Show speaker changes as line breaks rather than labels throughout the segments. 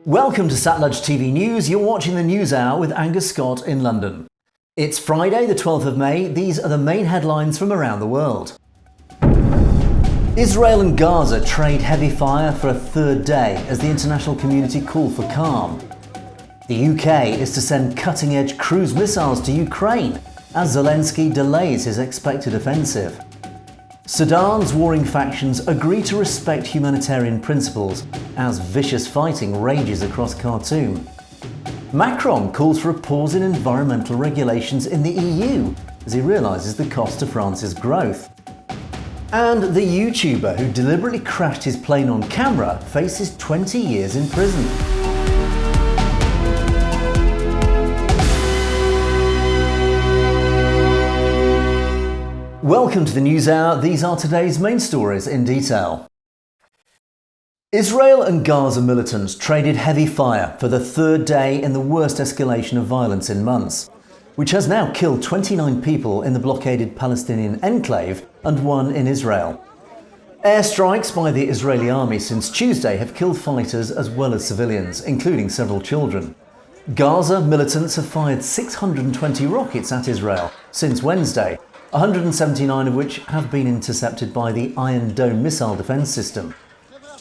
Welcome to Satludge TV News. You're watching the News Hour with Angus Scott in London. It's Friday, the 12th of May. These are the main headlines from around the world. Israel and Gaza trade heavy fire for a third day as the international community call for calm. The UK is to send cutting-edge cruise missiles to Ukraine as Zelensky delays his expected offensive. Sudan's warring factions agree to respect humanitarian principles as vicious fighting rages across Khartoum. Macron calls for a pause in environmental regulations in the EU as he realises the cost to France's growth. And the YouTuber who deliberately crashed his plane on camera faces 20 years in prison. Welcome to the News Hour. These are today's main stories in detail. Israel and Gaza militants traded heavy fire for the third day in the worst escalation of violence in months, which has now killed 29 people in the blockaded Palestinian enclave and one in Israel. Airstrikes by the Israeli army since Tuesday have killed fighters as well as civilians, including several children. Gaza militants have fired 620 rockets at Israel since Wednesday, 179 of which have been intercepted by the Iron Dome missile defence system.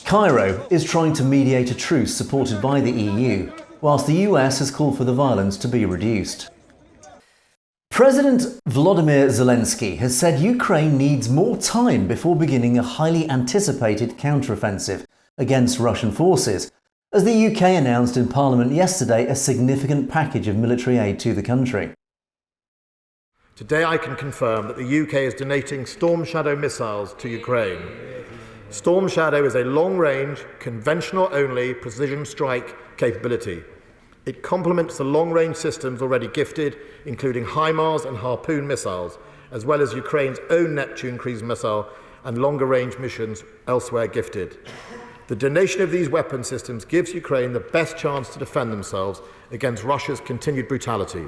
Cairo is trying to mediate a truce supported by the EU, whilst the US has called for the violence to be reduced. President Volodymyr Zelensky has said Ukraine needs more time before beginning a highly anticipated counteroffensive against Russian forces, as the UK announced in Parliament yesterday a significant package of military aid to the country.
Today I can confirm that the UK is donating Storm Shadow missiles to Ukraine. Storm Shadow is a long-range, conventional-only precision strike capability. It complements the long-range systems already gifted, including HIMARS and Harpoon missiles, as well as Ukraine's own Neptune cruise missile and longer-range missions elsewhere gifted. The donation of these weapon systems gives Ukraine the best chance to defend themselves against Russia's continued brutality.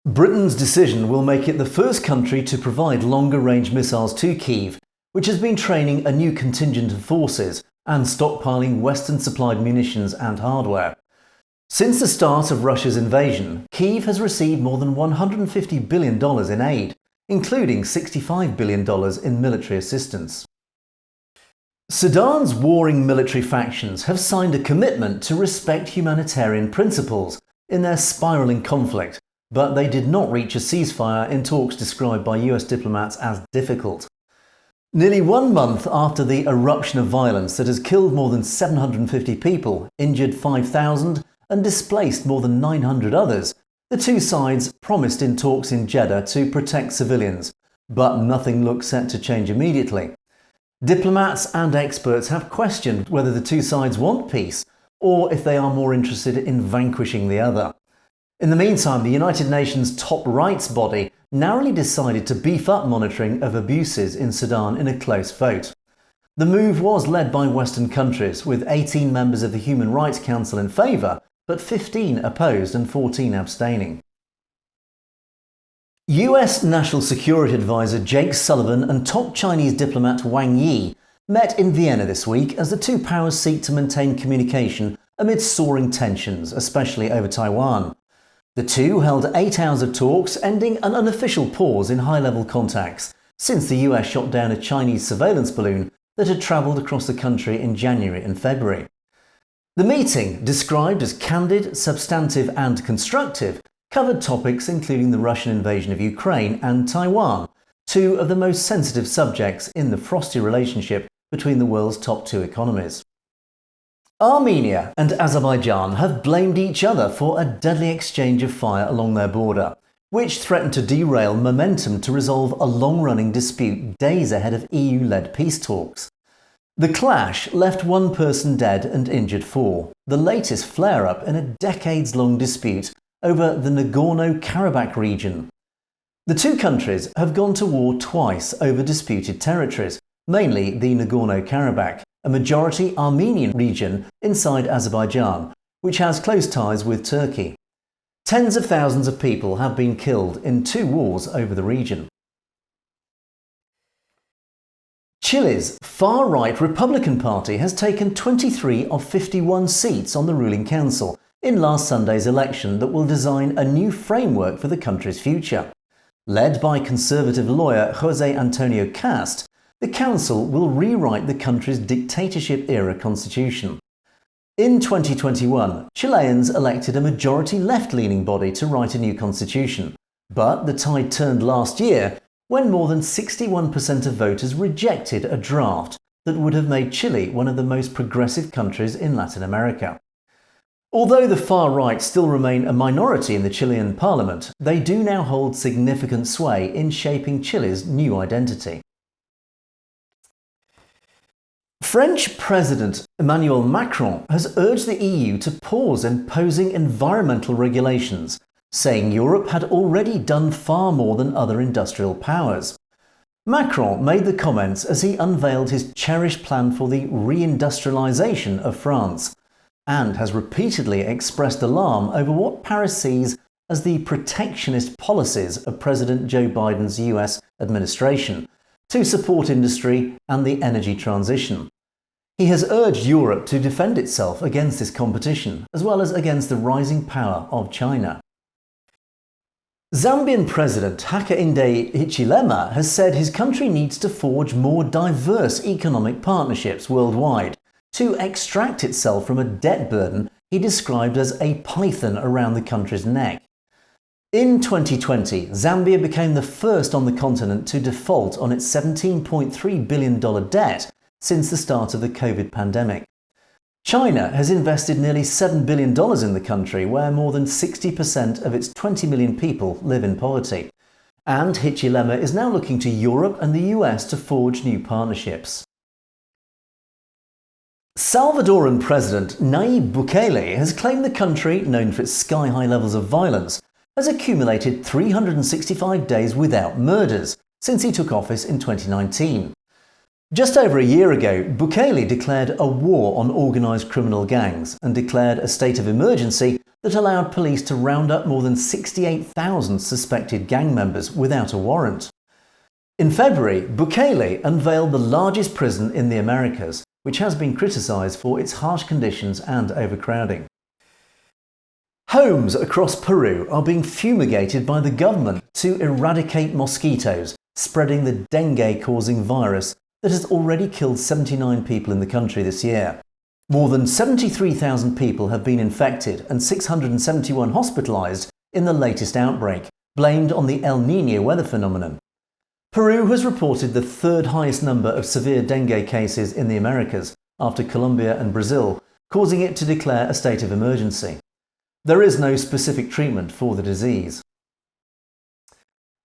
Britain's decision will make it the first country to provide longer-range missiles to Kyiv, which has been training a new contingent of forces and stockpiling Western-supplied munitions and hardware. Since the start of Russia's invasion, Kyiv has received more than $150 billion in aid, including $65 billion in military assistance. Sudan's warring military factions have signed a commitment to respect humanitarian principles in their spiralling conflict, but they did not reach a ceasefire in talks described by US diplomats as difficult. Nearly 1 month after the eruption of violence that has killed more than 750 people, injured 5,000 and displaced more than 900 others, the two sides promised in talks in Jeddah to protect civilians, but nothing looks set to change immediately. Diplomats and experts have questioned whether the two sides want peace or if they are more interested in vanquishing the other. In the meantime, the United Nations top rights body narrowly decided to beef up monitoring of abuses in Sudan in a close vote. The move was led by Western countries, with 18 members of the Human Rights Council in favour, but 15 opposed and 14 abstaining. US National Security Advisor Jake Sullivan and top Chinese diplomat Wang Yi met in Vienna this week as the two powers seek to maintain communication amid soaring tensions, especially over Taiwan. The two held 8 hours of talks, ending an unofficial pause in high-level contacts since the US shot down a Chinese surveillance balloon that had travelled across the country in January and February. The meeting, described as candid, substantive and constructive, covered topics including the Russian invasion of Ukraine and Taiwan, two of the most sensitive subjects in the frosty relationship between the world's top two economies. Armenia and Azerbaijan have blamed each other for a deadly exchange of fire along their border, which threatened to derail momentum to resolve a long-running dispute days ahead of EU-led peace talks. The clash left 1 person dead and injured 4, the latest flare-up in a decades-long dispute over the Nagorno-Karabakh region. The two countries have gone to war twice over disputed territories, mainly the Nagorno-Karabakh, a majority Armenian region inside Azerbaijan, which has close ties with Turkey. Tens of thousands of people have been killed in 2 wars over the region. Chile's far-right Republican Party has taken 23 of 51 seats on the ruling council in last Sunday's election that will design a new framework for the country's future. Led by conservative lawyer José Antonio Cast, the council will rewrite the country's dictatorship-era constitution. In 2021, Chileans elected a majority left-leaning body to write a new constitution, but the tide turned last year when more than 61% of voters rejected a draft that would have made Chile one of the most progressive countries in Latin America. Although the far right still remain a minority in the Chilean parliament, they do now hold significant sway in shaping Chile's new identity. French President Emmanuel Macron has urged the EU to pause imposing environmental regulations, saying Europe had already done far more than other industrial powers. Macron made the comments as he unveiled his cherished plan for the reindustrialisation of France, and has repeatedly expressed alarm over what Paris sees as the protectionist policies of President Joe Biden's US administration to support industry and the energy transition. He has urged Europe to defend itself against this competition, as well as against the rising power of China. Zambian President Hakainde Hichilema has said his country needs to forge more diverse economic partnerships worldwide to extract itself from a debt burden he described as a python around the country's neck. In 2020, Zambia became the first on the continent to default on its $17.3 billion debt since the start of the COVID pandemic. China has invested nearly $7 billion in the country, where more than 60% of its 20 million people live in poverty. And Hichilema is now looking to Europe and the US to forge new partnerships. Salvadoran President Nayib Bukele has claimed the country, known for its sky-high levels of violence, has accumulated 365 days without murders since he took office in 2019. Just over a year ago, Bukele declared a war on organised criminal gangs and declared a state of emergency that allowed police to round up more than 68,000 suspected gang members without a warrant. In February, Bukele unveiled the largest prison in the Americas, which has been criticised for its harsh conditions and overcrowding. Homes across Peru are being fumigated by the government to eradicate mosquitoes, spreading the dengue-causing virus that has already killed 79 people in the country this year. More than 73,000 people have been infected and 671 hospitalised in the latest outbreak, blamed on the El Niño weather phenomenon. Peru has reported the third highest number of severe dengue cases in the Americas, after Colombia and Brazil, causing it to declare a state of emergency. There is no specific treatment for the disease.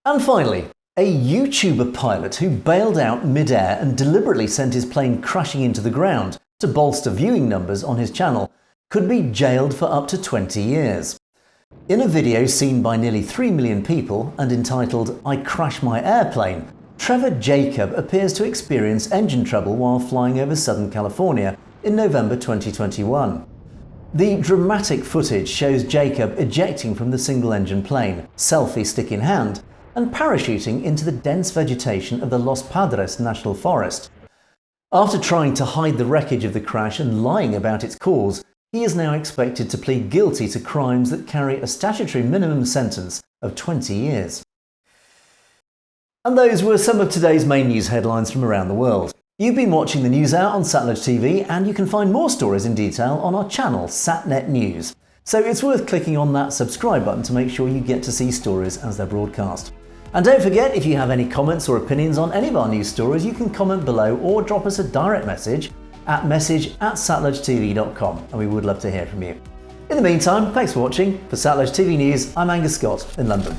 And finally, a YouTuber pilot who bailed out mid-air and deliberately sent his plane crashing into the ground to bolster viewing numbers on his channel could be jailed for up to 20 years. In a video seen by nearly 3 million people and entitled "I Crash My Airplane," Trevor Jacob appears to experience engine trouble while flying over Southern California in November 2021. The dramatic footage shows Jacob ejecting from the single-engine plane, selfie stick in hand, and parachuting into the dense vegetation of the Los Padres National Forest. After trying to hide the wreckage of the crash and lying about its cause, he is now expected to plead guilty to crimes that carry a statutory minimum sentence of 20 years. And those were some of today's main news headlines from around the world. You've been watching the News Hour on Satellite TV, and you can find more stories in detail on our channel, SatNet News. So it's worth clicking on that subscribe button to make sure you get to see stories as they're broadcast. And don't forget, if you have any comments or opinions on any of our news stories, you can comment below or drop us a direct message at message@satellitetv.com, and we would love to hear from you. In the meantime, thanks for watching. For Satellite TV News, I'm Angus Scott in London.